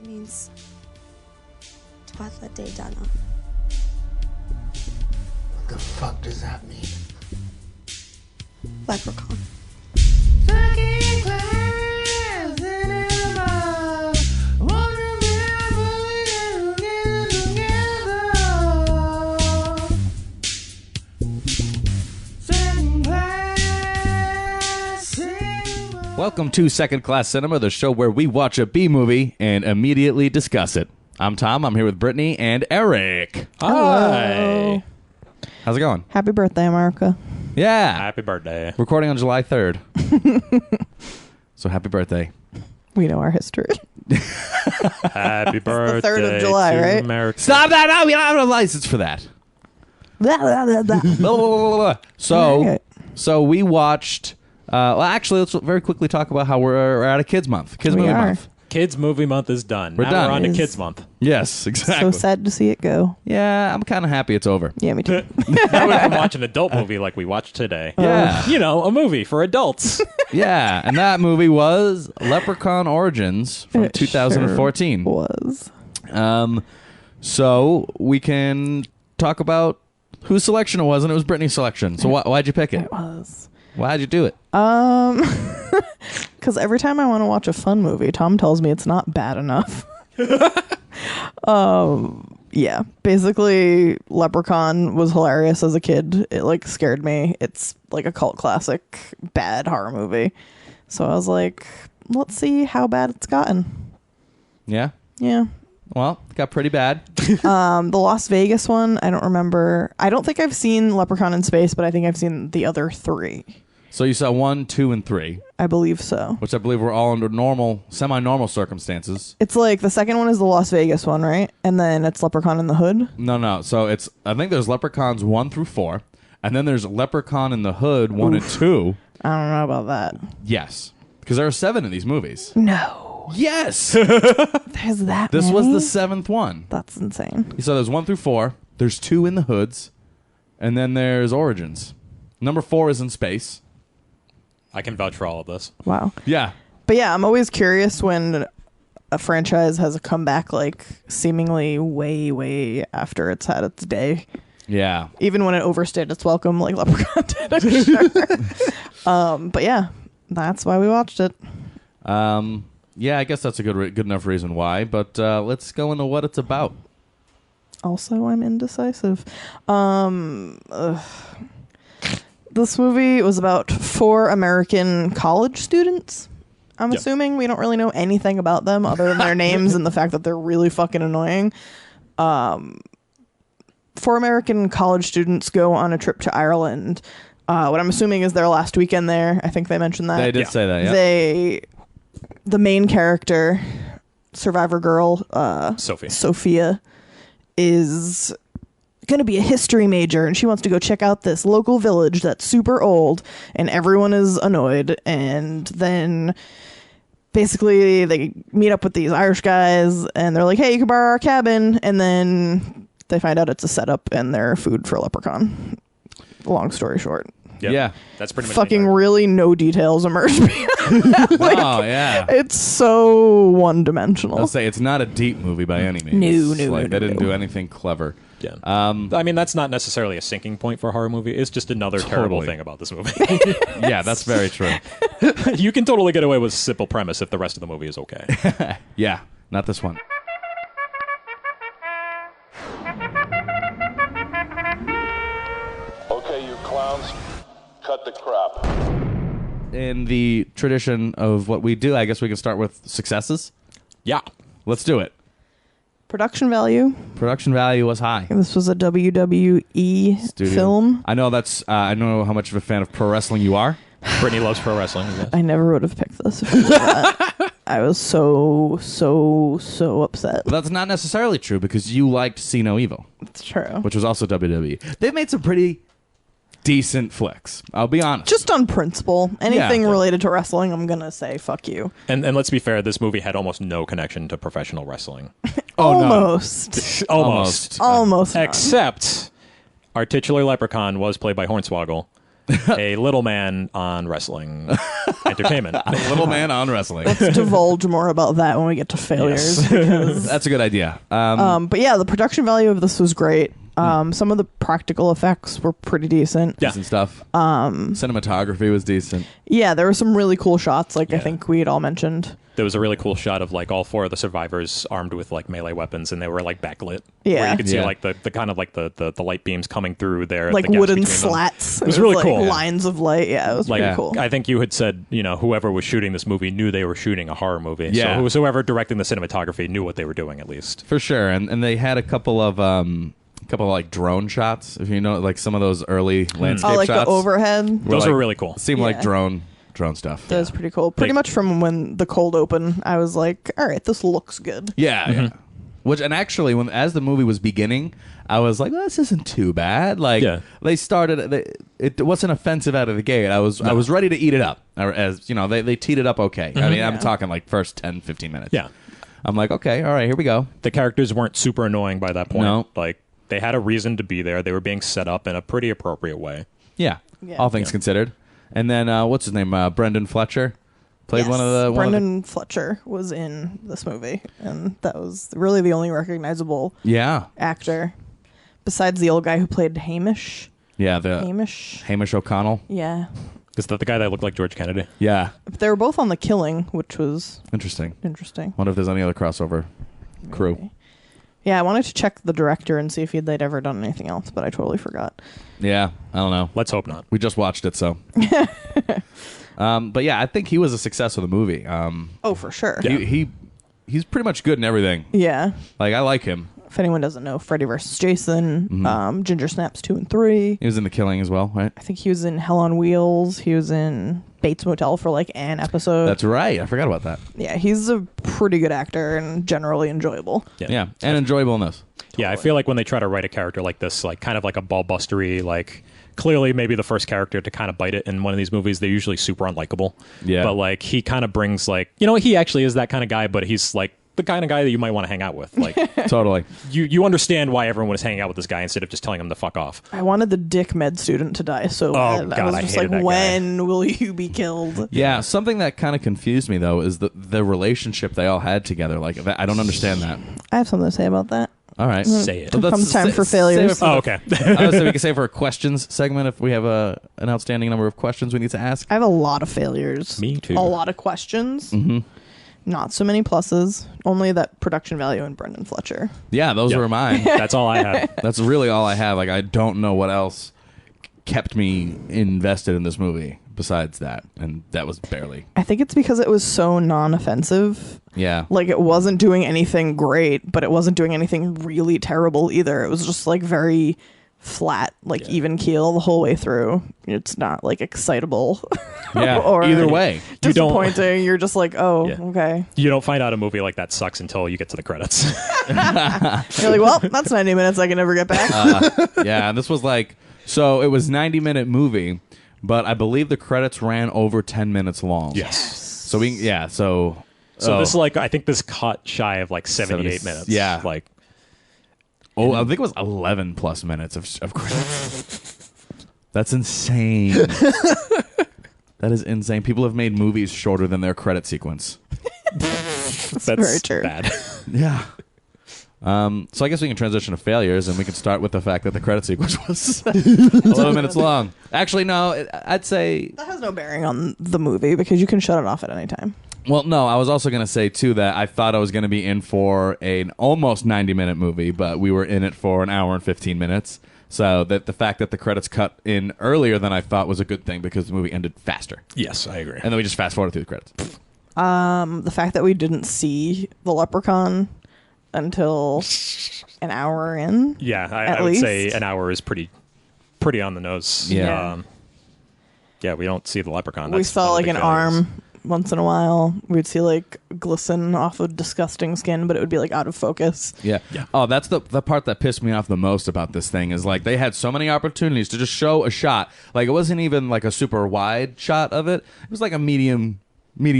It means Twilight Day Dana. What the fuck does that mean? Leprechaun. Welcome to Second Class Cinema, the show where we watch a B movie and immediately discuss it. I'm Tom. I'm here with Brittany and Eric. Hi. How's it going? Happy birthday, America. Yeah. Happy birthday. Recording on July 3rd. So happy birthday. We know our history. Happy birthday. the 3rd of July, to right? America. Stop that! No, we don't have a license for that. Blah, blah, blah, blah. Blah, blah, blah, blah, blah. Alright. So we watched... well, actually, let's very quickly talk about how we're at a Kids Month. Kids We Movie are. Month. Kids Movie Month is done. We're now done. we're on to It is. Kids Month. Yes, exactly. So sad to see it go. Yeah, I'm kind of happy it's over. Yeah, me too. Now we can watch an adult movie like we watched today. Yeah. You know, a movie for adults. Yeah, and that movie was Leprechaun Origins from It 2014. Sure was. So we can talk about whose selection it was, and it was Brittany's selection. So why'd you pick it? It was. Why'd you do it? Because every time I want to watch a fun movie, Tom tells me it's not bad enough. Yeah, basically, Leprechaun was hilarious as a kid. It like scared me. It's like a cult classic, bad horror movie. So I was like, let's see how bad it's gotten. Yeah? Yeah. Well, it got pretty bad. The Las Vegas one, I don't remember. I don't think I've seen Leprechaun in Space, but I think I've seen the other 3. So you saw 1, 2, and 3, I believe so. which I believe were all under semi-normal circumstances. It's like the second one is the Las Vegas one, right? And then it's Leprechaun in the Hood. No. So I think there's Leprechauns 1 through 4, and then there's Leprechaun in the Hood 1 and 2. I don't know about that. Yes. Because there are 7 in these movies. No. Yes! There's that This was many? the 7th one. That's insane. So there's 1 through 4. There's 2 in the Hoods. And then there's Origins. Number 4 is in space. I can vouch for all of this. Wow. Yeah. But yeah, I'm always curious when a franchise has a comeback like seemingly way, way after it's had its day. Yeah. Even when it overstayed its welcome like Leprechaun did, I'm sure. But yeah, that's why we watched it. Yeah, I guess that's a good enough reason why. But let's go into what it's about. Also, I'm indecisive. This movie was about 4 American college students. I'm Yep. assuming we don't really know anything about them other than their names and the fact that they're really fucking annoying. 4 American college students go on a trip to Ireland. What I'm assuming is their last weekend there. I think they mentioned that. They did Yeah. say that, yeah. The main character, Survivor Girl, Sophie. Sophia, is going to be a history major, and she wants to go check out this local village that's super old, and everyone is annoyed. And then basically they meet up with these Irish guys, and they're like, hey, you can borrow our cabin. And then they find out it's a setup, and they're food for Leprechaun. Long story short. Yep. Yeah. That's pretty much Fucking the really no details emerge beyond that. Like, Oh, yeah. it's so one-dimensional. I'll say it's not a deep movie by any means. No, They didn't no. do anything clever. Yeah. I mean, that's not necessarily a sinking point for a horror movie. It's just another terrible Totally. thing about this movie. Yeah, that's very true. You can totally get away with a simple premise if the rest of the movie is okay. Yeah, not this one. Okay, you clowns, cut the crap. In the tradition of what we do, I guess we can start with successes. Yeah. Let's do it. Production value. Production value was high. This was a WWE Studio. film. I know I know how much of a fan of pro wrestling you are. Brittany loves pro wrestling. I guess. I never would have picked this if I knew that. I was so upset. Well, that's not necessarily true because you liked See No Evil, It's true. which was also WWE. They've made some pretty decent flicks. I'll be honest. Just on principle, anything Yeah. related to wrestling, I'm gonna say fuck you. And let's be fair, this movie had almost no connection to professional wrestling. Oh, no. Almost. Almost. Almost. none. Except our titular leprechaun was played by Hornswoggle. a little man on wrestling entertainment. Little man on wrestling. Let's divulge more about that when we get to failures. Yes. Because, That's a good idea. but yeah, the production value of this was great. Some of the practical effects were pretty decent. Yeah. Decent stuff. Cinematography was decent. Yeah, there were some really cool shots, like I Yeah. think we had all mentioned. There was a really cool shot of like all 4 of the survivors armed with like melee weapons, and they were like backlit. Yeah. where you could see Yeah. like the kind of like the light beams coming through there, Like the gaps wooden between them. slats. It was with, really like, cool. Lines of light. Yeah, it was Like, pretty cool. I think you had said, whoever was shooting this movie knew they were shooting a horror movie. Yeah. So whoever directing the cinematography knew what they were doing, at least. For sure. And they had a couple of like drone shots, if you know, like some of those early landscape Oh, like shots. the overhead. Those like- were really cool. Seemed like Yeah. drone stuff. That was pretty cool. Pretty Like- much from when the cold open, I was like, all right, this looks good. Yeah, yeah. And actually, as the movie was beginning, I was like, well, this isn't too bad. Like, Yeah. they started, it wasn't offensive out of the gate. I was ready to eat it up. As you know, they teed it up okay. I mean, I'm Yeah. talking like first 10, 15 minutes. Yeah. I'm like, okay, all right, here we go. The characters weren't super annoying by that point. No. Like, they had a reason to be there. They were being set up in a pretty appropriate way. Yeah, Yeah. all things considered. And then, what's his name? Brendan Fletcher played Yes. one of the... Brendan Fletcher was in this movie, and that was really the only recognizable Yeah. actor, besides the old guy who played Hamish. Yeah, the Hamish. Hamish O'Connell. Yeah. Is that the guy that looked like George Kennedy? Yeah, But they were both on The Killing, which was interesting. interesting. Wonder if there's any other crossover crew. Yeah, I wanted to check the director and see if they'd ever done anything else, but I totally forgot. Yeah, I don't know. Let's hope not. We just watched it, so. But yeah, I think he was a success of the movie. Oh, for sure. He's pretty much good in everything. Yeah. Like, I like him. If anyone doesn't know, Freddy vs. Jason, Mm-hmm. Ginger Snaps 2 and 3. He was in The Killing as well, right? I think he was in Hell on Wheels. He was in Bates Motel for like an episode. That's right. I forgot about that. Yeah, he's a pretty good actor and generally enjoyable. Yeah, and enjoyable in this. Yeah, I feel like when they try to write a character like this, like kind of like a ball-bustery, like clearly maybe the first character to kind of bite it in one of these movies, they're usually super unlikable. Yeah. But like he kind of brings like, he actually is that kind of guy, but he's like the kind of guy that you might want to hang out with. Like Totally. you understand why everyone is hanging out with this guy instead of just telling him to fuck off. I wanted the dick med student to die so bad. God, I was I just hated like, that guy. when will you be killed? Yeah, something that kind of confused me, though, is the relationship they all had together. Like, I don't understand that. I have something to say about that. All right. Say it. But let's Comes time for save failures. it for Oh, the- okay. I would say we can save for a questions segment if we have an outstanding number of questions we need to ask. I have a lot of failures. Me too. A lot of questions. Mm-hmm. Not so many pluses. Only that production value in Brendan Fletcher. Yeah, those Yep. were mine. That's all I had. That's really all I have. Like, I don't know what else kept me invested in this movie besides that, and that was barely. I think it's because it was so non-offensive. Yeah. Like, it wasn't doing anything great, but it wasn't doing anything really terrible either. It was just like very flat, like even keel the whole way through. It's not like excitable. Yeah. Or Either way. You don't- disappointing. You're just like, oh, Yeah. okay. You don't find out a movie like that sucks until you get to the credits. You're like, well, that's 90 minutes I can never get back. Yeah, and this was like, so it was 90-minute movie, but I believe the credits ran over 10 minutes long. Yes. So so This is like, I think this cut shy of like 78 70 minutes. yeah. Like, I think it was 11 plus minutes of credits. That's insane. That is insane. People have made movies shorter than their credit sequence. that's very true. bad. Yeah. So I guess we can transition to failures, and we can start with the fact that the credit sequence was 11 minutes long. Actually, no, I'd say... That has no bearing on the movie because you can shut it off at any time. Well, no, I was also going to say, too, that I thought I was going to be in for an almost 90-minute movie, but we were in it for an hour and 15 minutes. So that the fact that the credits cut in earlier than I thought was a good thing because the movie ended faster. Yes, I agree. And then we just fast-forwarded through the credits. The fact that we didn't see the Leprechaun until an hour in. Yeah, At I would least. say an hour is pretty on the nose. Yeah. Yeah, we don't see the Leprechaun. We That's saw one like of the an big failures. arm once in a while. We'd see like glisten off of disgusting skin, but it would be like out of focus. Yeah. Yeah. Oh, that's the part that pissed me off the most about this thing is like they had so many opportunities to just show a shot. Like it wasn't even like a super wide shot of it. It was like a medium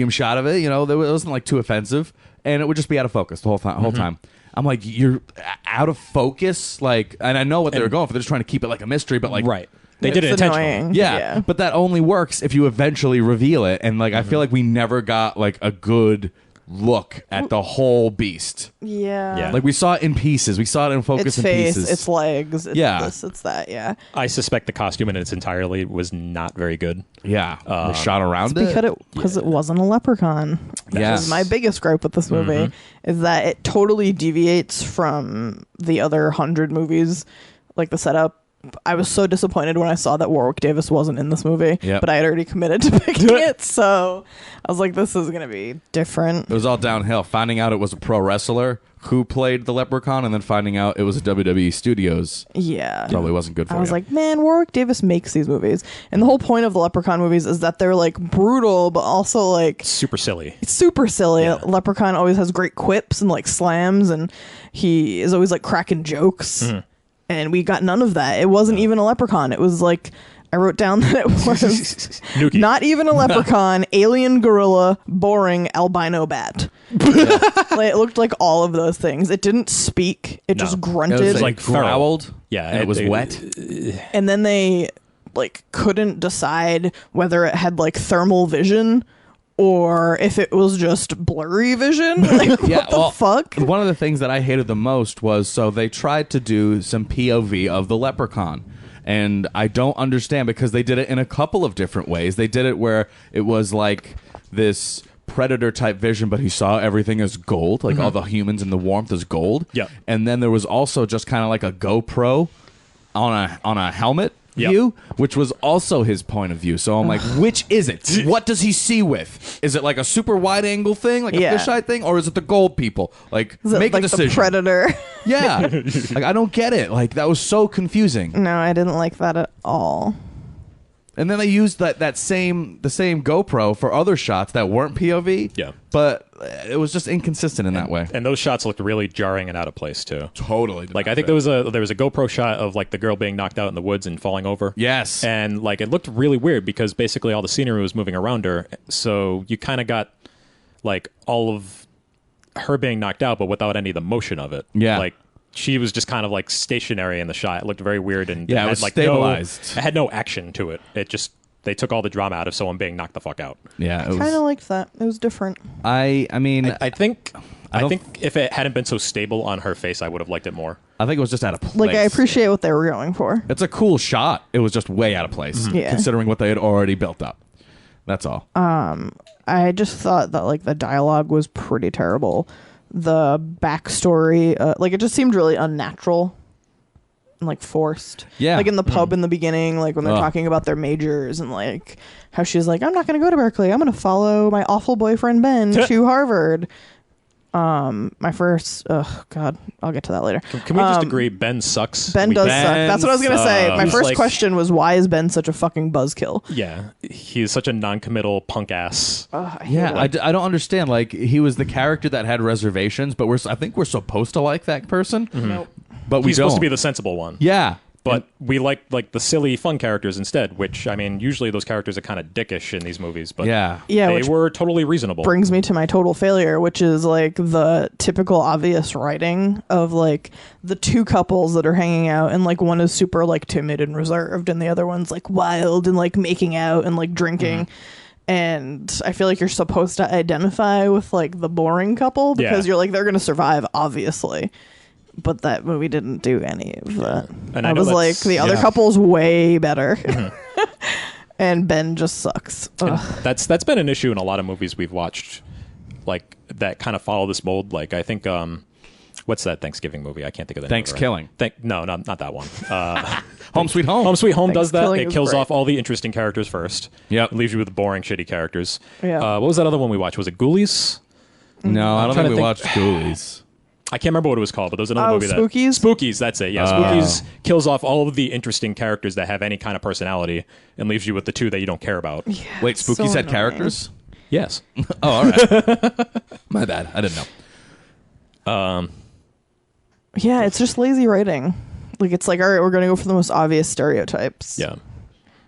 shot of it. You know, it wasn't like too offensive, and it would just be out of focus the whole time. I'm like, you're out of focus. Like, and I know what they were going for. They're just trying to keep it like a mystery, but like, Right. They did it It's intentionally. annoying. Yeah, but that only works if you eventually reveal it. And like, I feel like we never got like a good look at the whole beast. Yeah. Like we saw it in pieces. We saw it in focus Its and face, pieces. its legs, it's Yeah. this, it's that, yeah. I suspect the costume in its entirety was not very good. Yeah, they shot around Because it wasn't a leprechaun. That Yes. was my biggest gripe with this movie, is that it totally deviates from the other 100 movies, like the setup. I was so disappointed when I saw that Warwick Davis wasn't in this movie, Yep. but I had already committed to picking it, so I was like, this is going to be different. It was all downhill. Finding out it was a pro wrestler who played the Leprechaun, and then finding out it was a WWE Studios Yeah. probably wasn't good for you. I was like, man, Warwick Davis makes these movies. And the whole point of the Leprechaun movies is that they're like brutal, but also like Super silly. it's super silly. Yeah. Leprechaun always has great quips and like slams, and he is always like cracking jokes. And we got none of that. It wasn't even a leprechaun. It was like, I wrote down that it was Nuki. not even a leprechaun, alien gorilla, boring albino bat. Like, it looked like all of those things. It didn't speak. It No. just it grunted. was like feral. growled. Yeah, and it was wet. And then they like couldn't decide whether it had like thermal vision or if it was just blurry vision. Like, what the fuck? One of the things that I hated the most was, so they tried to do some POV of the Leprechaun. And I don't understand, because they did it in a couple of different ways. They did it where it was like this predator type vision, but he saw everything as gold, like all the humans and the warmth as gold. Yep. And then there was also just kind of like a GoPro on a helmet Yep. view, which was also his point of view. So I'm like, which is it? What does he see with? Is it like a super wide angle thing, like a Yeah. fisheye thing, or is it the gold people? Like, Is it make like a decision. the predator? Yeah, like I don't get it. Like that was so confusing. No, I didn't like that at all. And then they used the same GoPro for other shots that weren't POV. Yeah. but it was just inconsistent in that way. And those shots looked really jarring and out of place too. Totally. Like I think there was a GoPro shot of like the girl being knocked out in the woods and falling over. Yes. And like it looked really weird because basically all the scenery was moving around her. So you kind of got like all of her being knocked out, but without any of the motion of it. Yeah. Like she was just kind of like stationary in the shot. It looked very weird and Yeah, it had was like stabilized. it had no action to it. It just they took all the drama out of someone being knocked the fuck out. Yeah, it was. Kind of liked that. It was different. I mean, I think don't- if it hadn't been so stable on her face, I would have liked it more. I think it was just out of place. Like, I appreciate what they were going for. It's a cool shot. It was just way out of place, Yeah. considering what they had already built up. That's all. I just thought that like the dialogue was pretty terrible. The backstory, like it just seemed really unnatural and like forced. Yeah. Like in the pub in the beginning, like when they're Ugh. talking about their majors and like how she's like, I'm not going to go to Berkeley. I'm going to follow my awful boyfriend Ben to Harvard. My first, oh God, I'll get to that later. Can we just agree Ben sucks? Ben We- does suck. That's what I was going to say. My sucks. first Like- question was, why is Ben such a fucking buzzkill? Yeah, he's such a non-committal punk ass. Yeah, I don't understand. Like, he was the character that had reservations, but I think we're supposed to like that person. Nope. But we He's don't. supposed to be the sensible one. Yeah. But we like the silly, fun characters instead. Which I mean, usually those characters are kind of dickish in these movies, but Yeah. Yeah, they which were totally reasonable. brings me to my total failure, which is like the typical obvious writing of like the two couples that are hanging out, and like one is super like timid and reserved, and the other one's like wild and like making out and like drinking. And I feel like you're supposed to identify with like the boring couple because Yeah. you're like, they're gonna survive, obviously. But that movie didn't do any of that. And I I know was like, that's- the other yeah. couple's way better. And Ben just sucks. And Ugh. that's been an issue in a lot of movies we've watched, like that kind of follow this mold. Like I think, what's that Thanksgiving movie? I can't think of the name. of it right. Thanksgiving. No, not that one. Home Sweet Home. Home Sweet Home does that. Thanksgiving It is kills great. off all the interesting characters first. Yep. It leaves you with the boring, shitty characters. Yeah. What was that other one we watched? Was it Ghoulies? No, I don't trying think to we think- watched Ghoulies. I can't remember what it was called, but there was another Oh, movie that Spookies? Spookies, that's it. Yeah, Spookies kills off all of the interesting characters that have any kind of personality and leaves you with the two that you don't care about. Wait, so Spookies had annoying. characters? Yes. Oh, all right. My bad. I didn't know. Yeah, it's just lazy writing. Like, it's like, all right, we're going to go for the most obvious stereotypes. Yeah.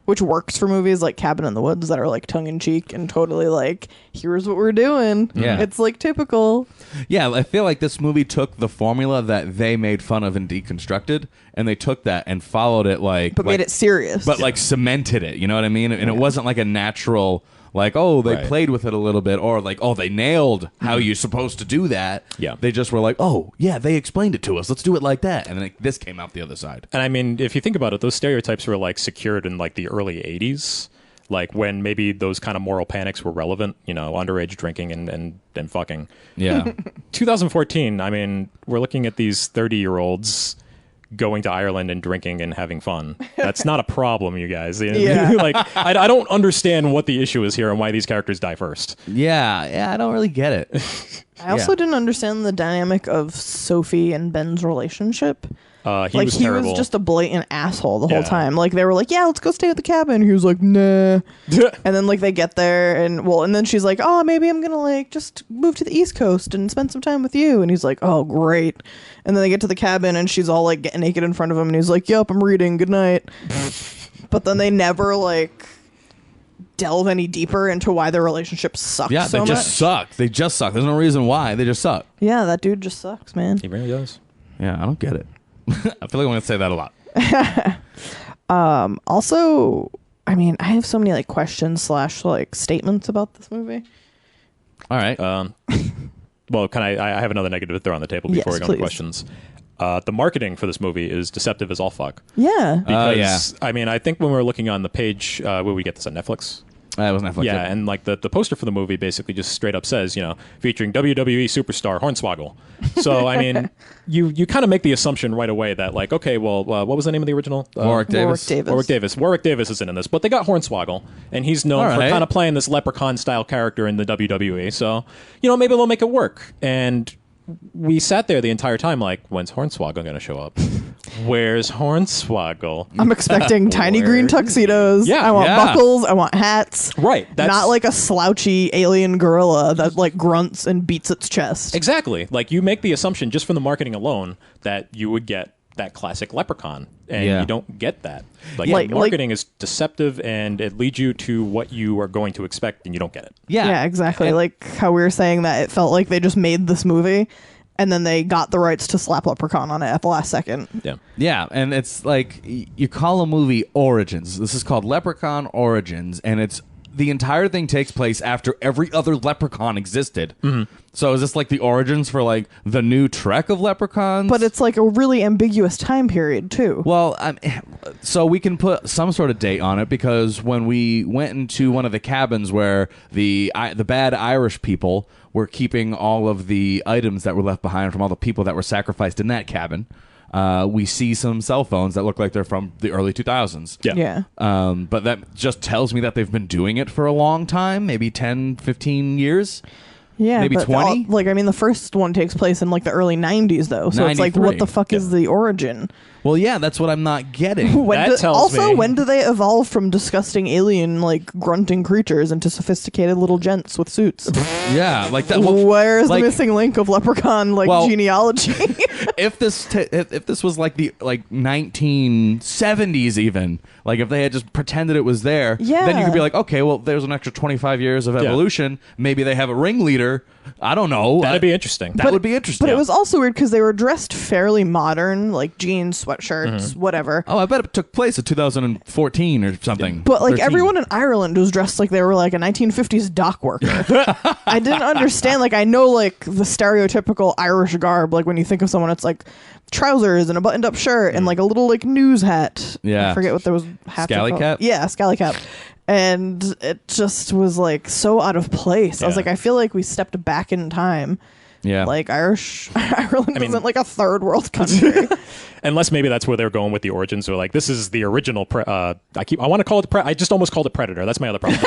which works for movies like Cabin in the Woods that are like tongue-in-cheek and totally like, here's what we're doing. Yeah. It's like typical. Yeah, I feel like this movie took the formula that they made fun of and deconstructed, and they took that and followed it But made it serious. but like cemented it. You know what I mean? And it wasn't like a natural, like, oh, they Right. played with it a little bit, or like, oh, they nailed how you're supposed to do that. Yeah. They just were like, oh, yeah, they explained it to us. Let's do it like that. And then this came out the other side. And I mean, if you think about it, those stereotypes were like secured in like the early 80s, like when maybe those kind of moral panics were relevant, you know, underage drinking and fucking. Yeah. 2014, I mean, we're looking at these 30-year-olds going to Ireland and drinking and having fun. That's not a problem, you guys. Yeah. Like, I don't understand what the issue is here and why these characters die first. Yeah, I don't really get it. I also didn't understand the dynamic of Sophie and Ben's relationship. He Like, was he terrible. was just a blatant asshole the whole Yeah. time. Like, they were like, yeah, let's go stay at the cabin. He was like, nah. And then, like, they get there, and then she's like, oh, maybe I'm gonna, like, just move to the East Coast and spend some time with you. And he's like, oh, great. And then they get to the cabin, and she's all, like, getting naked in front of him, and he's like, yep, I'm reading, good night. But then they never, like, delve any deeper into why their relationship sucks Yeah, so they just much. suck. They just suck. There's no reason why. They just suck. Yeah, that dude just sucks, man. He really does. Yeah, I don't get it. I feel like I'm going to say that a lot. Also, I mean, I have so many, like, questions / like, statements about this movie. All right. Well, can I have another negative to throw on the table before Yes, we go into please. questions. The marketing for this movie is deceptive as all fuck. Yeah. Because, I mean, I think when we were looking on the page, where we get this on Netflix? That was Netflix. Yeah, and like the poster for the movie basically just straight up says, you know, featuring WWE superstar Hornswoggle. So, I mean, you kind of make the assumption right away that, like, okay, well, what was the name of the original? Warwick Davis. Warwick Davis. Warwick Davis isn't in this, but they got Hornswoggle, and he's known All for right. kind of playing this leprechaun style character in the WWE. So, you know, maybe they'll make it work. And we sat there the entire time like, when's Hornswoggle going to show up? Where's Hornswoggle? I'm expecting tiny green tuxedos. Yeah. I want Yeah. buckles. I want hats. Right. That's Not like a slouchy alien gorilla that like grunts and beats its chest. Exactly. Like, you make the assumption just from the marketing alone that you would get that classic leprechaun, and Yeah. you don't get that. Like, Like- marketing is deceptive, and it leads you to what you are going to expect, and you don't get it. Yeah, exactly. Like how we were saying that it felt like they just made this movie and then they got the rights to slap Leprechaun on it at the last second. Yeah. Yeah, and it's like you call a movie Origins. This is called Leprechaun Origins, and it's the entire thing takes place after every other Leprechaun existed. Mm-hmm. So is this like the origins for like the new trek of Leprechauns? But it's like a really ambiguous time period too. Well, so we can put some sort of date on it because when we went into one of the cabins where the bad Irish people were keeping all of the items that were left behind from all the people that were sacrificed in that cabin, we see some cell phones that look like they're from the early 2000s. Yeah. But that just tells me that they've been doing it for a long time, maybe 10, 15 years. Yeah, Maybe but 20? like, I mean, the first one takes place in like the early 90s though. So it's like, 93. what the fuck is the origin? Well, yeah, that's what I'm not getting. That tells me- when do they evolve from disgusting alien like grunting creatures into sophisticated little gents with suits? Yeah, like that. Well, Where is like, the missing link of leprechaun Well- genealogy? if this was like the 1970s even, like if they had just pretended it was there, Yeah. then you could be like, okay, well, there's an extra 25 years of evolution. Maybe they have a ringleader. I don't know. That'd be interesting. That would be interesting. But it was also weird because they were dressed fairly modern, like jeans, sweatshirts, whatever. Oh, I bet it took place in 2014 or something. But like 13. everyone in Ireland was dressed like they were like a 1950s dock worker. I didn't understand. Like I know like the stereotypical Irish garb. Like when you think of someone, it's like trousers and a buttoned-up shirt and like a little like news hat. Yeah. I forget what there was. Scally cap? Yeah, scally cap. And it just was like so out of place. I was Yeah. like, I feel like we stepped back in time. Yeah. Like Ireland mean- isn't like a third world country. Unless maybe that's where they're going with the origins. Or like, this is the original. I want to call it. I just almost called it Predator. That's my other problem.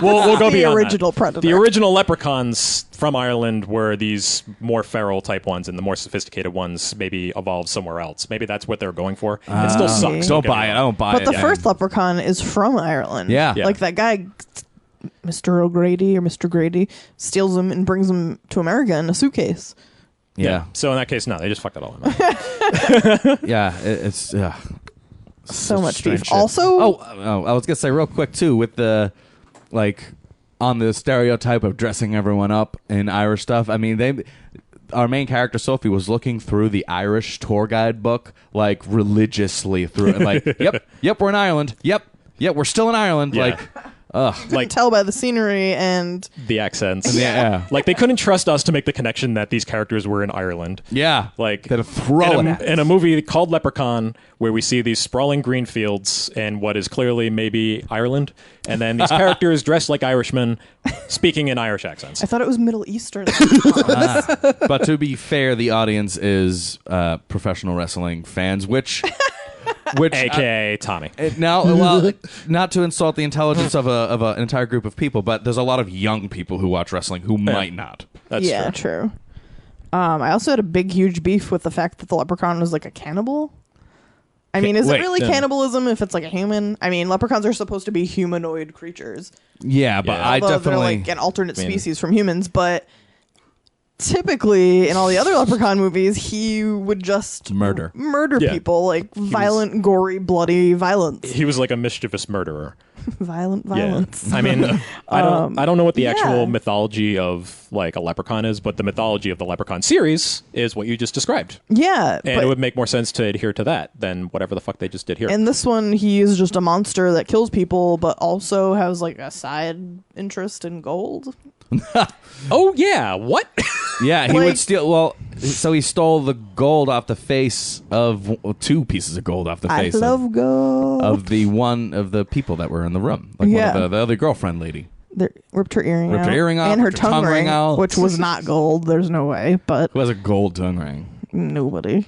we'll go The beyond original that. Predator. The original leprechauns from Ireland were these more feral type ones, and the more sophisticated ones maybe evolved somewhere else. Maybe that's what they're going for. It still sucks. don't get buy me it. I wrong. don't buy But it. the Yeah. first leprechaun is from Ireland. Yeah. Yeah. Like that guy, Mr. O'Grady or Mr. Grady, steals him and brings him to America in a suitcase. Yeah. So in that case, no, they just fucked it all up. Yeah. It's So much strange beef. shit. Also, I was gonna say real quick too with the on the stereotype of dressing everyone up in Irish stuff. I mean, our main character Sophie was looking through the Irish tour guide book religiously through it. Yep, we're in Ireland. Yep, we're still in Ireland. Yeah. tell by the scenery and the accents. Yeah. Like they couldn't trust us to make the connection that these characters were in Ireland. Yeah, Like they'd throw it. in a movie called Leprechaun, where we see these sprawling green fields and what is clearly maybe Ireland, and then these characters dressed like Irishmen, speaking in Irish accents. I thought it was Middle Eastern. But to be fair, the audience is professional wrestling fans, which AKA Tommy. now, well, not to insult the intelligence of an entire group of people, but there's a lot of young people who watch wrestling who might not. That's yeah, true. true. I also had a huge beef with the fact that the leprechaun was like a cannibal. I mean, is wait, it really then- cannibalism if it's like a human? I mean, leprechauns are supposed to be humanoid creatures. Yeah, but Yeah. I Although definitely they're like an alternate species from humans, but typically in all the other leprechaun movies, he would just Murder. Yeah. people, like violent, gory, bloody violence. He was like a mischievous murderer. Violence. Yeah. I mean, I don't know what the yeah. actual mythology of like a leprechaun is, but the mythology of the Leprechaun series is what you just described. Yeah, And it would make more sense to adhere to that than whatever the fuck they just did here. in this one, he is just a monster that kills people, but also has like a side interest in gold. Oh yeah, what? Yeah, he Like- would steal. Well, so he stole the gold off the face of 2 pieces of gold off the I face love gold. of the one of the people that were in the room, like Yeah. one of the other girlfriend lady. They ripped her earring Ripped out. her earring out, and her ripped her tongue ring out. which was not gold. There's no way, but Who has a gold tongue ring? nobody.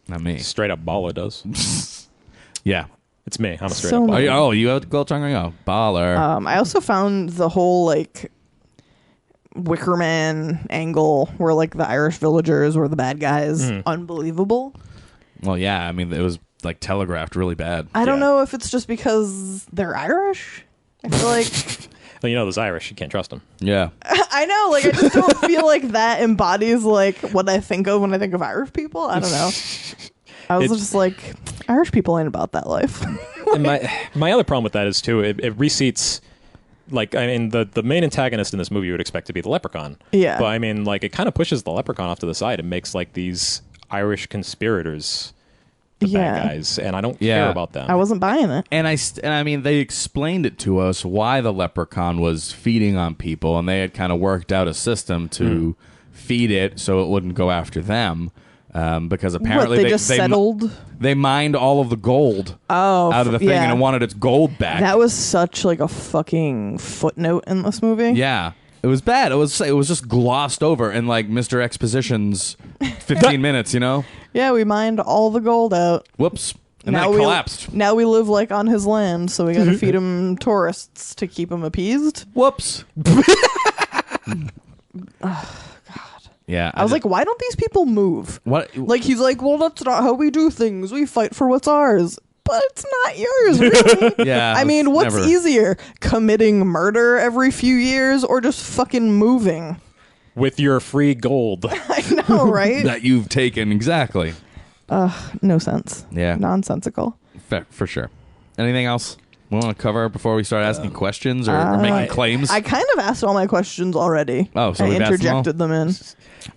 Not me. Straight up Bala does. Yeah. It's me. I'm a straight So up many- Bala. You have a gold tongue ring? Oh, baller. I also found the whole like Wicker Man angle where like the Irish villagers were the bad guys unbelievable. Well, yeah. I mean, it was like telegraphed really bad. I don't Yeah. know if it's just because they're Irish. I feel like Well, you know those Irish, you can't trust them. Yeah. I know, like I just don't feel like that embodies like what I think of when I think of Irish people. I don't know. I was just like, Irish people ain't about that life. And my other problem with that is too, it reseats. Like, I mean, the main antagonist in this movie you would expect to be the leprechaun. Yeah. But I mean, like, it kind of pushes the leprechaun off to the side and makes like these Irish conspirators the bad guys, and I don't care about them. I wasn't buying it. And I mean, they explained it to us why the leprechaun was feeding on people, and they had kind of worked out a system to feed it so it wouldn't go after them. Because apparently What, they just settled. They mined all of the gold out of the thing yeah. and it wanted its gold back. That was such like a fucking footnote in this movie. Yeah. It was bad. It was just glossed over in like Mr. Exposition's 15 minutes, you know? Yeah, we mined all the gold out. Whoops. And then Now it collapsed. Now we live like on his land, so we gotta feed him tourists to keep him appeased. Whoops. Yeah. I was like, why don't these people move? what? Like he's like, well, that's not how we do things. We fight for what's ours. But it's not yours, really. Yeah. I mean, it's what's never- easier? Committing murder every few years or just fucking moving? With your free gold. I know, right? that you've taken exactly. No sense. Yeah. Nonsensical. For sure. Anything else we want to cover before we start asking questions or making claims? I kind of asked all my questions already. Oh, so I we've asked them all? interjected them in.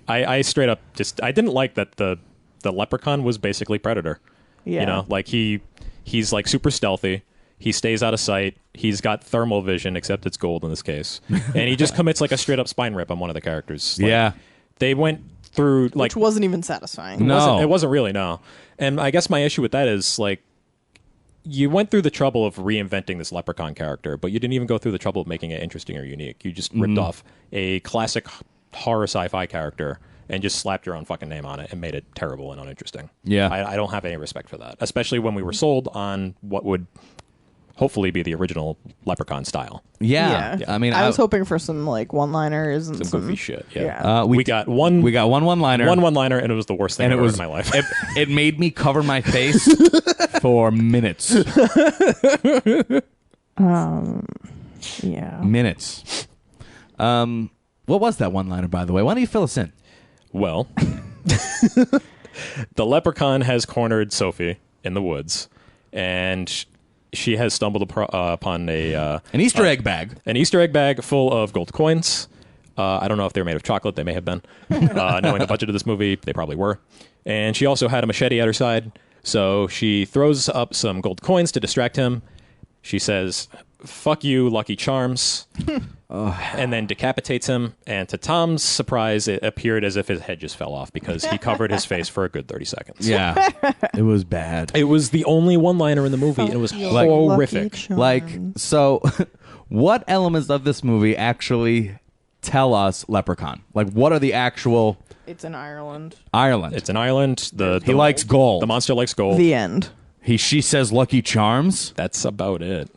I straight up just I didn't like that the leprechaun was basically Predator. Yeah. You know, like he's like super stealthy. He stays out of sight. He's got thermal vision, except it's gold in this case. And he just commits like a straight up spine rip on one of the characters. Like, Yeah. They went through like Which wasn't even satisfying. No. it wasn't really, no. And I guess my issue with that is like you went through the trouble of reinventing this leprechaun character, but you didn't even go through the trouble of making it interesting or unique. You just ripped off a classic horror sci-fi character and just slapped your own fucking name on it and made it terrible and uninteresting. Yeah. I don't have any respect for that, especially when we were sold on what would hopefully be the original Leprechaun style. Yeah. I mean, I was hoping for some like one-liners and Some goofy shit. Yeah. Yeah. we got one one-liner. one-liner, and it was the worst thing and I've it ever was heard in my life. It made me cover my face for minutes. Yeah. Minutes. What was that one-liner, by the way? Why don't you fill us in? Well, the leprechaun has cornered Sophie in the woods, and she has stumbled upon An Easter egg bag. An Easter egg bag full of gold coins. I don't know if they were made of chocolate. They may have been. Knowing the budget of this movie, they probably were. And she also had a machete at her side. So she throws up some gold coins to distract him. She says, "Fuck you, Lucky Charms," and then decapitates him. And to Tom's surprise, it appeared as if his head just fell off because he covered his face for a good 30 seconds. Yeah. It was bad. It was the only one-liner in the movie, and it was horrific. Like, so what elements of this movie actually tell us Leprechaun? Like, what are the actual... It's in Ireland. Ireland. It's an island. He likes gold. The monster likes gold. The end. She says Lucky Charms. That's about it.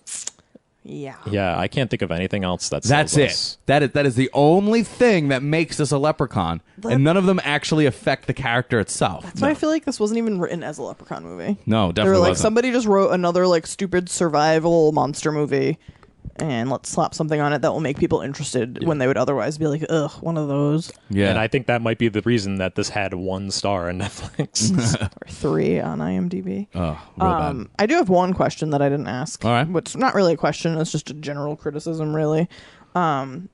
Yeah. Yeah, I can't think of anything else that That's sells it. us. That is the only thing that makes this a leprechaun, and none of them actually affect the character itself. So I feel like this wasn't even written as a Leprechaun movie. No, They definitely were like, wasn't. somebody just wrote another like stupid survival monster movie, and let's slap something on it that will make people interested when they would otherwise be like, ugh, one of those. Yeah, And I think that might be the reason that this had 1 star on Netflix. Or 3 on IMDb. oh, real bad. I do have one question that I didn't ask. All right. But it's not really a question, it's just a general criticism, really.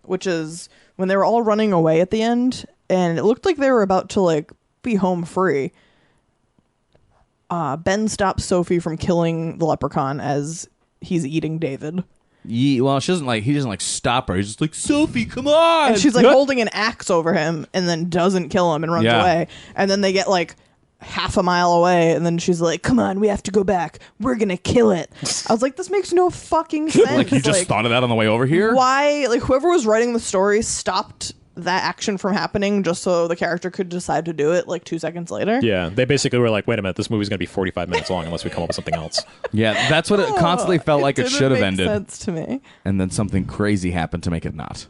Which is when they were all running away at the end, and it looked like they were about to like be home free. Ben stops Sophie from killing the leprechaun as he's eating David. Well, she doesn't like. He doesn't like stop her. He's just like, Sophie, come on. And she's like holding an axe over him and then doesn't kill him and runs Yeah. away. And then they get like half a mile away and then she's like, come on, we have to go back. We're going to kill it. I was like, this makes no fucking sense. like you just thought of that on the way over here. Why? Like whoever was writing the story stopped that action from happening just so the character could decide to do it like 2 seconds later. Yeah, they basically were like, wait a minute, this movie's going to be 45 minutes long unless we come up with something else. Yeah, that's what it constantly felt like. It didn't should have make ended, sense to me. and then something crazy happened to make it not.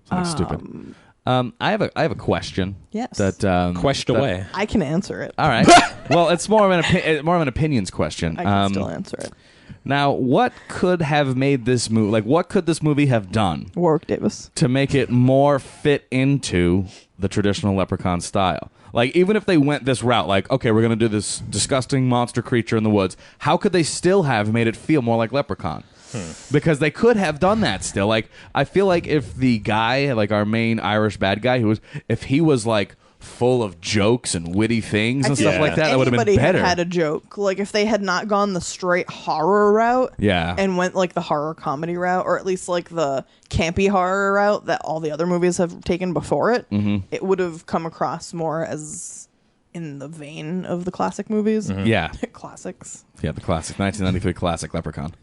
Something stupid. I have a question. Yes. That Question that- away. I can answer it. All right. Well, it's more of an opinions question. I can still answer it. Now, what could have made this movie? Like, what could this movie have done Warwick Davis. to make it more fit into the traditional Leprechaun style? Like, even if they went this route, like, okay, we're going to do this disgusting monster creature in the woods, how could they still have made it feel more like Leprechaun? Because they could have done that still. Like, I feel like if the guy, like our main Irish bad guy, if he was like full of jokes and witty things and stuff Yeah. like that, that would have been Anybody better. had a joke. Like if they had not gone the straight horror route, Yeah. and went like the horror comedy route, or at least like the campy horror route that all the other movies have taken before it, it would have come across more as in the vein of the classic movies. Yeah. Classics. Yeah, the classic 1993 classic Leprechaun.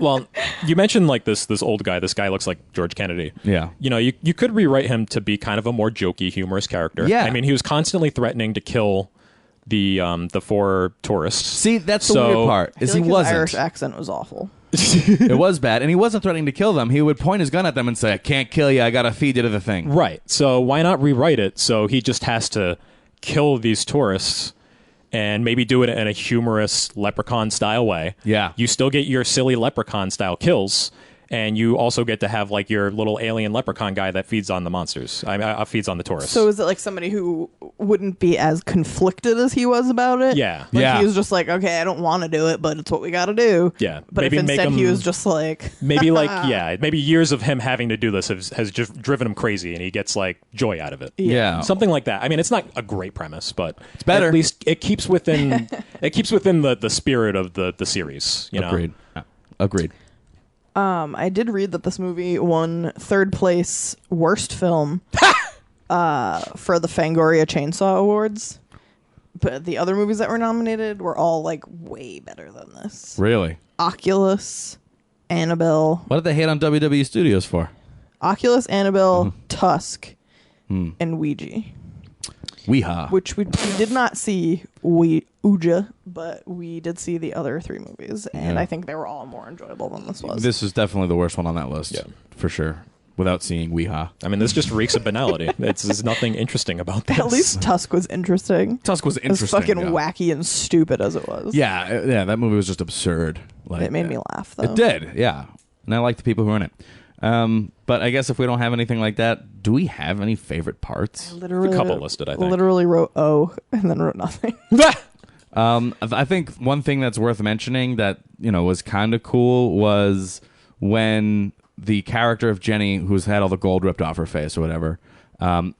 Well, you mentioned like this old guy. This guy looks like George Kennedy. Yeah. You know, you could rewrite him to be kind of a more jokey, humorous character. Yeah. I mean, he was constantly threatening to kill the 4 tourists. See, that's the So- weird part. I Is feel he like his wasn't. Irish accent was awful. It was bad, and he wasn't threatening to kill them. He would point his gun at them and say, "I can't kill you. I gotta feed you to the thing." Right. So why not rewrite it so he just has to kill these tourists and maybe do it in a humorous leprechaun style way. Yeah. You still get your silly leprechaun style kills, and you also get to have like your little alien leprechaun guy that feeds on the monsters. Feeds on the tourists. So is it like somebody who wouldn't be as conflicted as he was about it? Yeah. Like Yeah. he was just like, okay, I don't want to do it, but it's what we got to do. Yeah. But Maybe if make instead he him- was just like, maybe maybe years of him having to do this has just driven him crazy, and he gets like joy out of it. Yeah. Something like that. I mean, it's not a great premise, but it's better. At least it keeps within the spirit of the series. You know. Agreed. Yeah. Agreed. I did read that this movie won 3rd place worst film for the Fangoria Chainsaw Awards. But the other movies that were nominated were all like way better than this. Really? Oculus, Annabelle, What did they hate on WWE Studios for? Oculus, Annabelle, Tusk, and Ouija. Weehaw. Which we did not see Ouija, but we did see the other 3 movies, and Yeah. I think they were all more enjoyable than this was. This is definitely the worst one on that list. Yeah. For sure. Without seeing Weehaw. I mean, this just reeks of banality. There's nothing interesting about this. At least Tusk was interesting. Tusk was As interesting. fucking yeah. wacky and stupid as it was. Yeah, that movie was just absurd. Like, It made me laugh, though. It did, yeah. And I like the people who are in it. But I guess if we don't have anything like that, do we have any favorite parts? Literally, A couple listed, I think. Literally wrote O and then wrote nothing. I think one thing that's worth mentioning that, was kind of cool was when the character of Jenny, who's had all the gold ripped off her face or whatever,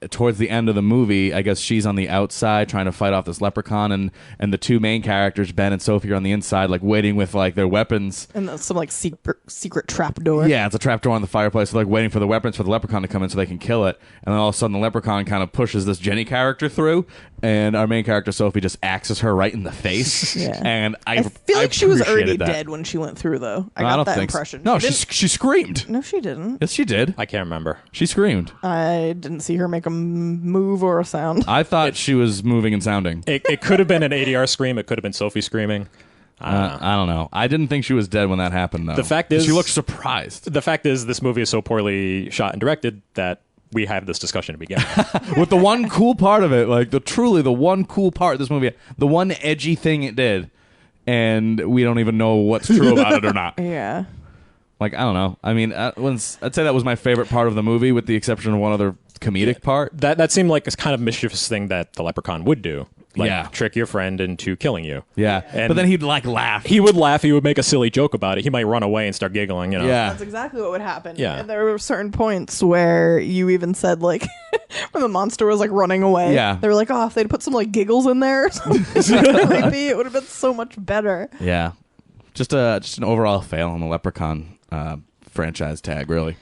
towards the end of the movie, I guess she's on the outside trying to fight off this leprechaun, and the two main characters, Ben and Sophie, are on the inside, like waiting with like their weapons. And that's some like secret trap door. Yeah, it's a trap door on the fireplace. So, like waiting for the weapons for the leprechaun to come in so they can kill it. And then all of a sudden, the leprechaun kind of pushes this Jenny character through, and our main character Sophie just axes her right in the face. Yeah. And I feel like she was already appreciated that. dead when she went through, though. I No, got don't that think so. impression. No, She she screamed. no, she didn't. Yes, she did. I can't remember. She screamed. I didn't see her make a move or a sound. I thought she was moving and sounding. It could have been an ADR scream. It could have been Sophie screaming. I don't know. I didn't think she was dead when that happened, though. The fact is, she looked surprised. The fact is, this movie is so poorly shot and directed that we have this discussion to begin with. With the one cool part of it, like the one cool part of this movie, the one edgy thing it did, and we don't even know what's true about it or not. Yeah. Like, I don't know. I mean, I'd say that was my favorite part of the movie, with the exception of one other comedic part. That seemed like a kind of mischievous thing that the leprechaun would do. Like, Yeah. trick your friend into killing you. Yeah. And But then he'd, like, laugh. He would laugh. He would make a silly joke about it. He might run away and start giggling, Yeah. That's exactly what would happen. Yeah. And there were certain points where you even said, like, when the monster was, like, running away. Yeah. They were like, oh, if they'd put some, like, giggles in there or something, maybe it would have been so much better. Yeah. Just an overall fail on the Leprechaun franchise tag, really.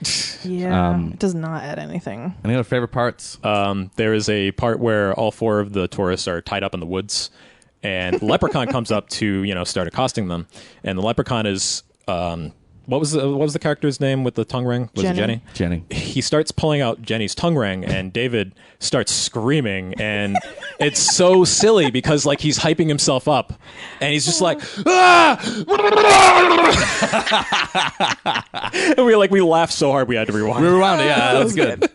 Yeah. It does not add anything. Any other favorite parts? There is a part where all four of the tourists are tied up in the woods, and the leprechaun comes up to start accosting them, and the leprechaun is what was the character's name with the tongue ring? Was it Jenny? Jenny. He starts pulling out Jenny's tongue ring, and David starts screaming, and it's so silly because like he's hyping himself up, and he's just like, ah! And we laughed so hard we had to rewind. We rewound it. Yeah, that was good.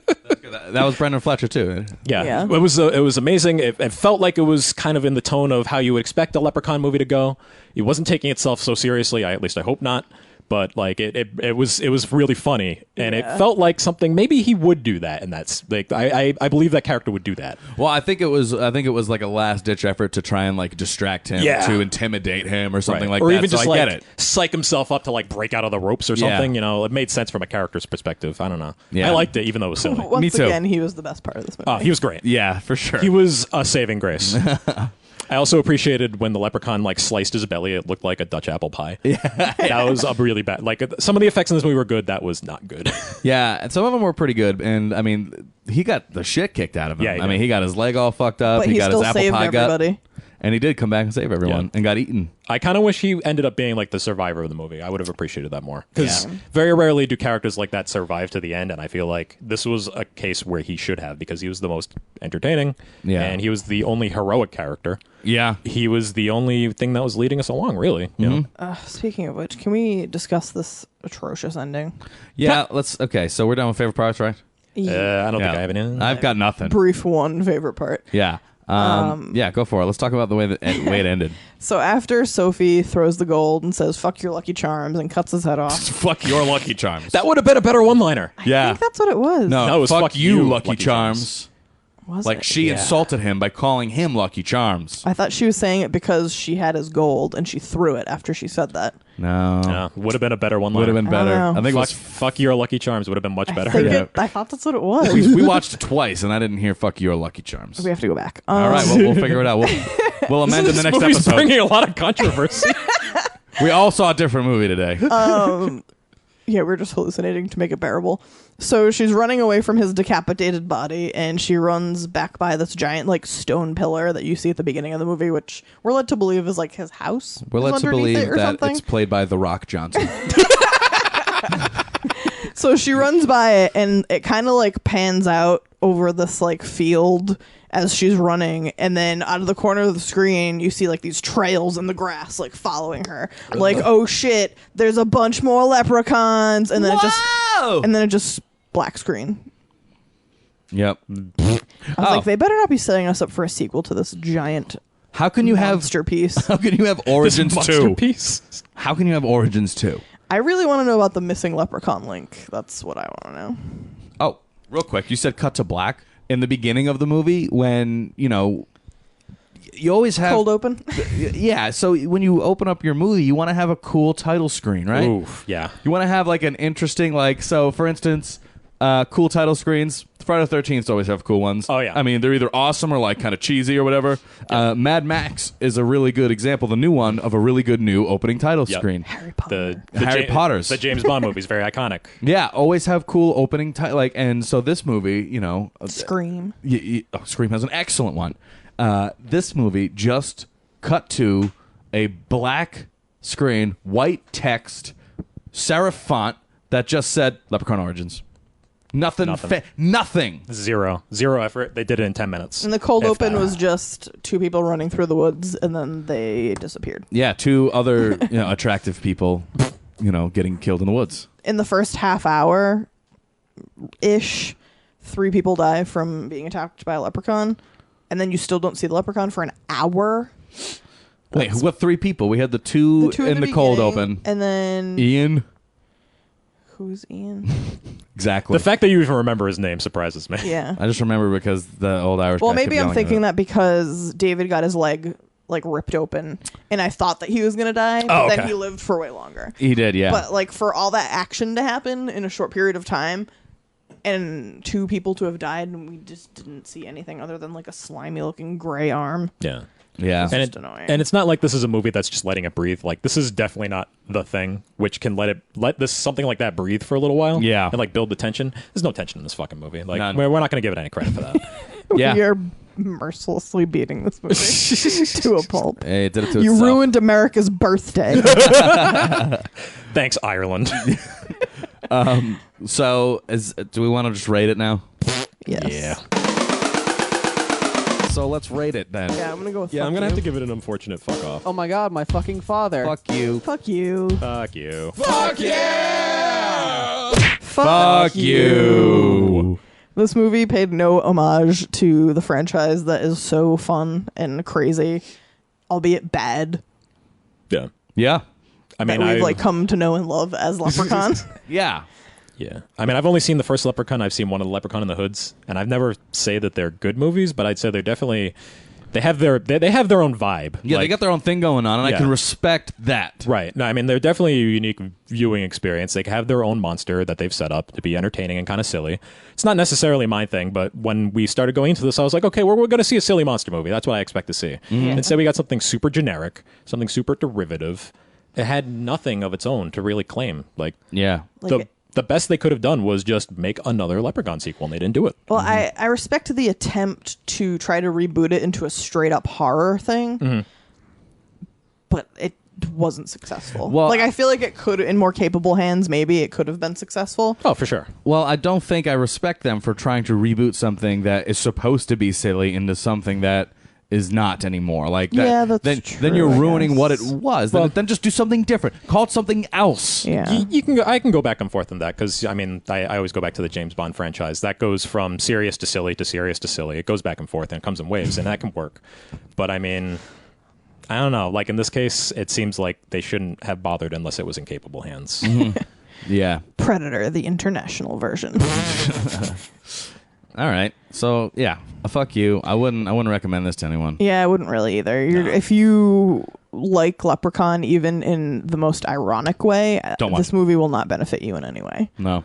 That was Brendan Fletcher too. Yeah. It was amazing. It felt like it was kind of in the tone of how you would expect a Leprechaun movie to go. It wasn't taking itself so seriously. At least I hope not. But like it was really funny, and it felt like something maybe he would do that, and that's like I believe that character would do that. Well, I think it was like a last ditch effort to try and like distract him, to intimidate him or something like or that. even just so I like get it. psych himself up to like break out of the ropes or something. It made sense from a character's perspective. I don't know. Yeah. I liked it, even though it was silly. Once Me too. again, he was the best part of this movie. Oh, he was great. Yeah, for sure. He was a saving grace. I also appreciated when the leprechaun like sliced his belly. It looked like a Dutch apple pie. Yeah, that was a really bad. Like some of the effects in this movie were good. That was not good. Yeah, and some of them were pretty good. And I mean, he got the shit kicked out of him. Yeah, he I mean, did. he got his leg all fucked up. But he got still his apple saved pie everybody. gut. And he did come back and save everyone Yeah. and got eaten. I kind of wish he ended up being like the survivor of the movie. I would have appreciated that more because Yeah. very rarely do characters like that survive to the end. And I feel like this was a case where he should have because he was the most entertaining. Yeah. and he was the only heroic character. Yeah. He was the only thing that was leading us along. Really, you know? Speaking of which, can we discuss this atrocious ending? Yeah, okay, so we're done with favorite parts, right? I don't think I have any. I've got nothing. Brief one favorite part. Yeah. Yeah, go for it. Let's talk about the way it ended. So after Sophie throws the gold and says, fuck your Lucky Charms, and cuts his head off. Fuck your Lucky Charms. That would have been a better one-liner. I Yeah. think that's what it was. No, it was fuck you, Lucky Lucky Charms. Was Like it? she insulted him by calling him Lucky Charms. I thought she was saying it because she had his gold and she threw it after she said that. No. Yeah, would have been a better one-liner. Would have been better. I don't know. I think it was Fuck your Lucky Charms would have been much better. I thought that's what it was. we watched it twice and I didn't hear fuck your Lucky Charms. We have to go back. All right, we'll figure it out. We'll amend in the This next movie's episode. bringing a lot of controversy. We all saw a different movie today. Yeah, we're just hallucinating to make it bearable. So she's running away from his decapitated body, and she runs back by this giant, like, stone pillar that you see at the beginning of the movie, which we're led to believe is, like, his house. We're led is to underneath believe it or that something. it's played by The Rock Johnson. So she runs by it, and it kind of, like, pans out over this, like, field as she's running, and then out of the corner of the screen you see like these trails in the grass like following her, like, oh shit, there's a bunch more leprechauns, and then it just black screen. Yep. I was like, they better not be setting us up for a sequel to this giant How can you monster piece. How can you have Origins This 2? masterpiece. How can you have Origins 2? I really want to know about the missing leprechaun link. That's what I want to know. Oh, real quick. You said cut to black in the beginning of the movie when, you always have Cold open. Yeah, so when you open up your movie, you want to have a cool title screen, right? Oof, yeah. You want to have like an interesting, like, so for instance, cool title screens. Friday the 13th always have cool ones. Oh, yeah. I mean, they're either awesome or like kind of cheesy or whatever. Mad Max is a really good example, the new one, of a really good new opening title screen. Harry Potter. The Harry Potter's. The James Bond movie is very iconic. Yeah, always have cool opening like, and so this movie, you know, Scream. Scream has an excellent one. This movie just cut to a black screen, white text, serif font that just said Leprechaun Origins. Nothing. Nothing. Zero effort. They did it in 10 minutes. And the cold If open that. was just two people running through the woods, and then they disappeared. Yeah, two other attractive people, getting killed in the woods. In the first half hour ish, 3 people die from being attacked by a leprechaun, and then you still don't see the leprechaun for an hour. Wait, what 3 people? We had the two in the cold beginning, open. and then Ian. who's Ian? Exactly. The fact that you even remember his name surprises me. Yeah. I just remember because the old Irish. Well, guy kept maybe I'm yelling thinking at that because David got his leg like ripped open, and I thought that he was gonna die, but okay. then he lived for way longer. He did, yeah. But like for all that action to happen in a short period of time, and 2 people to have died, and we just didn't see anything other than like a slimy looking gray arm. Yeah. yeah. Just annoying. And it's not like this is a movie that's just letting it breathe. Like, this is definitely not The Thing, which can let this something like that breathe for a little while. Yeah. And like build the tension. There's no tension in this fucking movie. Like, None. we're not going to give it any credit for that. Yeah. We are mercilessly beating this movie to a pulp. Hey, it did it to You itself. ruined America's birthday. Thanks, Ireland. So, do we want to just rate it now? Yes. Yeah. So let's rate it then. Yeah, I'm gonna go with. Yeah, fuck I'm going to you. have to give it an unfortunate fuck off. Oh my god, my fucking father. Fuck you. Fuck you. Fuck you. Fuck you. This movie paid no homage to the franchise that is so fun and crazy, albeit bad, Yeah. Yeah. I mean, that we've like come to know and love as Leprechaun. Yeah. Yeah. I mean, I've only seen the first Leprechaun. I've seen one of the Leprechaun in the Hoods, and I've never say that they're good movies, but I'd say they're definitely they have their own vibe. Yeah, they got their own thing going on, and Yeah. I can respect that. Right. No, I mean, they're definitely a unique viewing experience. They have their own monster that they've set up to be entertaining and kind of silly. It's not necessarily my thing, but when we started going into this, I was like, okay, we're going to see a silly monster movie. That's what I expect to see. Instead, we got something super generic, something super derivative. It had nothing of its own to really claim. Like, Yeah. the best they could have done was just make another Leprechaun sequel, and they didn't do it. Well, I respect the attempt to try to reboot it into a straight up horror thing, but it wasn't successful. Well, like I feel like it could, in more capable hands, maybe it could have been successful. Oh, for sure. Well, I don't think I respect them for trying to reboot something that is supposed to be silly into something that is not anymore. Like that, Yeah, that's then true, you're I ruining what it guess. was. Well- Then just do something different. Call it something else. Yeah. You can go, I can go back and forth on that because I mean I always go back to the James Bond franchise. That goes from serious to silly to serious to silly. It goes back and forth and it comes in waves, and that can work. But I mean, I don't know. Like in this case, it seems like they shouldn't have bothered unless it was in capable hands. Yeah. Predator, the international version. All right. So yeah, fuck you. I wouldn't recommend this to anyone. Yeah, I wouldn't really either. If you like Leprechaun, even in the most ironic way, Don't watch this it. movie will not benefit you in any way. No.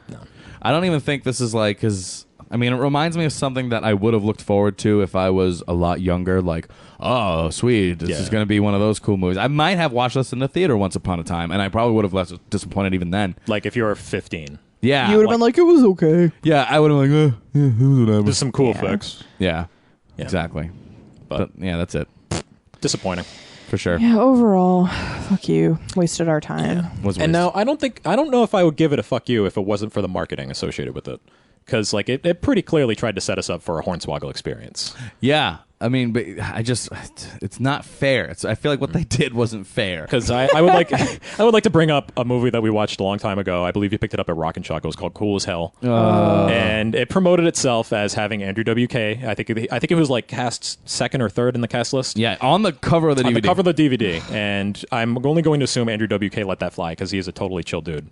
I don't even think this is like, because I mean, it reminds me of something that I would have looked forward to if I was a lot younger. Like, oh, sweet, this is going to be one of those cool movies. I might have watched this in the theater once upon a time, and I probably would have left disappointed even then. Like if you're 15, Yeah. You would have been like, it was okay. Yeah, I would have been like, yeah, whatever. there's some cool Yeah. effects, Yeah, Yeah. exactly. but But yeah, that's it disappointing. for sure. Yeah, overall, fuck you. Wasted our time. Was And waste. now I don't know if I would give it a fuck you if it wasn't for the marketing associated with it, because like it pretty clearly tried to set us up for a Hornswoggle experience. Yeah, I mean, but it's not fair. I feel like what they did wasn't fair. Because I would like I would like to bring up a movie that we watched a long time ago. I believe you picked it up at Rock and Shock. It was called Cool as Hell, and it promoted itself as having Andrew WK. I think it was like cast second or third in the cast list. Yeah, on the cover of the On DVD. the cover of the DVD, and I'm only going to assume Andrew WK let that fly because he is a totally chill dude.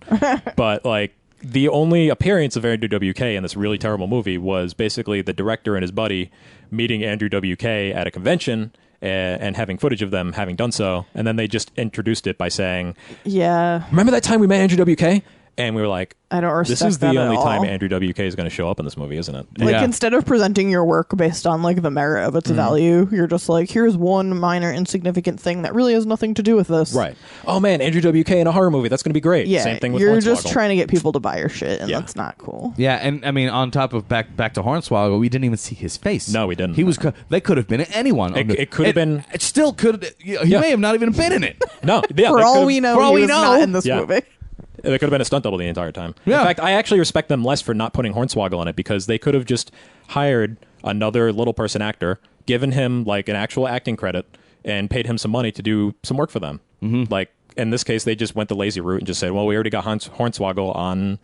But like the only appearance of Andrew WK in this really terrible movie was basically the director and his buddy meeting Andrew WK at a convention and having footage of them having done so, and then they just introduced it by saying, Yeah. "Remember that time we met Andrew WK?" And we were like, I don't respect "This is that the at only time all. Andrew WK is going to show up in this movie, isn't it?" Like, Yeah. instead of presenting your work based on, like, the merit of its value, you're just like, here's one minor insignificant thing that really has nothing to do with this. Right. Oh, man, Andrew WK in a horror movie. That's going to be great. Yeah, Same thing with you're just Hornswoggle. trying to get people to buy your shit, and Yeah. that's not cool. Yeah, and I mean, on top of back to Hornswoggle, we didn't even see his face. No, we didn't. He was. They could have been anyone. It could have been. It still could. He Yeah. may have not even been in it. No. Yeah, For they all could've- we know, for all he we was know. not in this Yeah. movie. They could have been a stunt double the entire time. Yeah. In fact, I actually respect them less for not putting Hornswoggle on it because they could have just hired another little person actor, given him like an actual acting credit, and paid him some money to do some work for them. Mm-hmm. Like in this case, they just went the lazy route and just said, "Well, we already got Hornswoggle on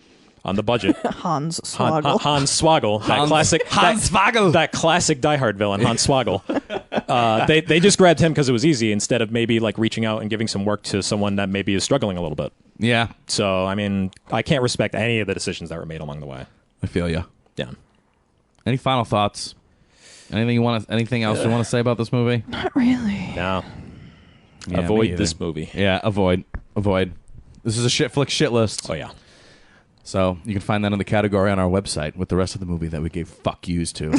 the budget." Hans Swoggle. Hans Swoggle, that classic Hans Swoggle. that classic Die Hard villain, Hans Swoggle. They just grabbed him because it was easy instead of maybe like reaching out and giving some work to someone that maybe is struggling a little bit. Yeah, So, I mean, I can't respect any of the decisions that were made along the way. I feel you. Yeah. Any final thoughts? Anything else you want to say about this movie? Not really. Now, Yeah, me avoid either. this movie. Yeah, avoid. This is a shit flick shit list. Oh, yeah. So you can find that in the category on our website with the rest of the movie that we gave fuck yous to.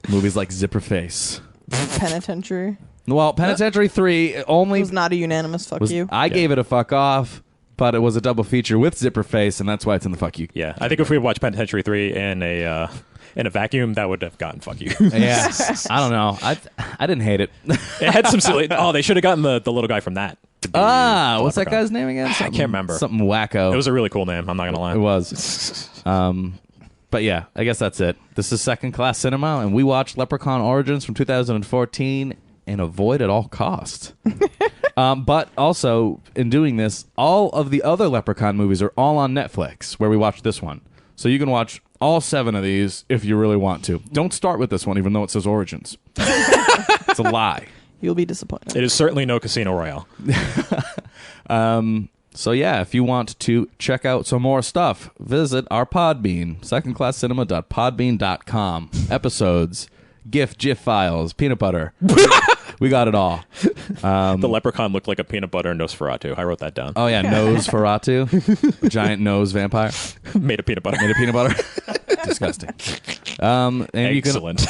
Movies like Zipper Face. Penitentiary. Well, Penitentiary 3 It only was not a unanimous fuck you. I gave it a fuck off, but it was a double feature with Zipper Face, and that's why it's in the fuck you. Yeah. I think if we had watched Penitentiary 3 in a vacuum, that would have gotten fuck you. Yeah, I don't know. I didn't hate it. It had some silly. Oh, they should have gotten the little guy from that. to be What's that Leprechaun. guy's name again? I can't remember. Something wacko. It was a really cool name. I'm not gonna lie. It was. But yeah, I guess that's it. This is Second Class Cinema, and we watched Leprechaun Origins from 2014 and avoid at all costs. But also, in doing this, all of the other Leprechaun movies are all on Netflix, where we watched this one. So you can watch all 7 of these if you really want to. Don't start with this one, even though it says Origins. It's a lie. You'll be disappointed. It is certainly no Casino Royale. So yeah, if you want to check out some more stuff, visit our Podbean, secondclasscinema.podbean.com. Episodes, GIF files, peanut butter. We got it all. The leprechaun looked like a peanut butter Nosferatu. I wrote that down. Oh yeah, Nose Ferratu, giant nose vampire Made of peanut butter. made of peanut butter. Disgusting. And Excellent.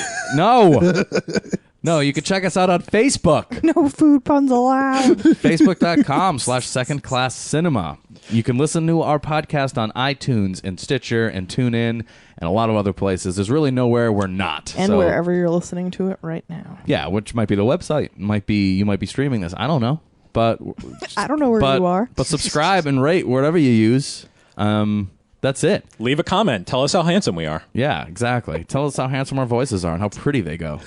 No, you can check us out on Facebook. No food puns allowed. Facebook.com/Second Class Cinema. You can listen to our podcast on iTunes and Stitcher and TuneIn and a lot of other places. There's really nowhere we're not. And So, wherever you're listening to it right now. yeah, which might be the website. You might be streaming this. I don't know, but I don't know where you are. But subscribe and rate wherever you use. That's it. Leave a comment. Tell us how handsome we are. Yeah, exactly. Tell us how handsome our voices are and how pretty they go.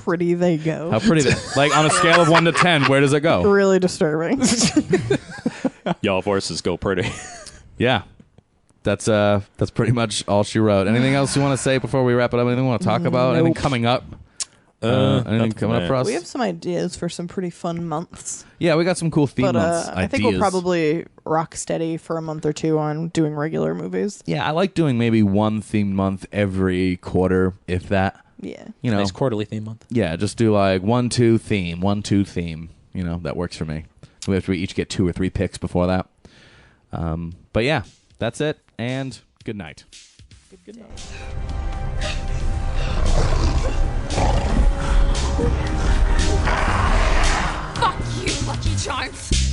Pretty they go. How pretty they like on a scale of 1 to 10. Where does it go? Really disturbing. Y'all voices go pretty. Yeah. That's pretty much all she wrote. Anything else you want to say before we wrap it up? Anything you want to talk about? Anything coming up? Anything nothing coming up there. for us? We have some ideas for some pretty fun months. Yeah, we got some cool theme But months I think ideas. we'll probably rock steady for a month or two on doing regular movies. Yeah, I like doing maybe one themed month every quarter, if that. Yeah. You know, Nice quarterly theme month. yeah, just do like 1-2 theme, 1-2 theme. You know, that works for me. We have to each get 2 or 3 picks before that. But yeah, that's it. And good night. Good night. Fuck you, Lucky Charms!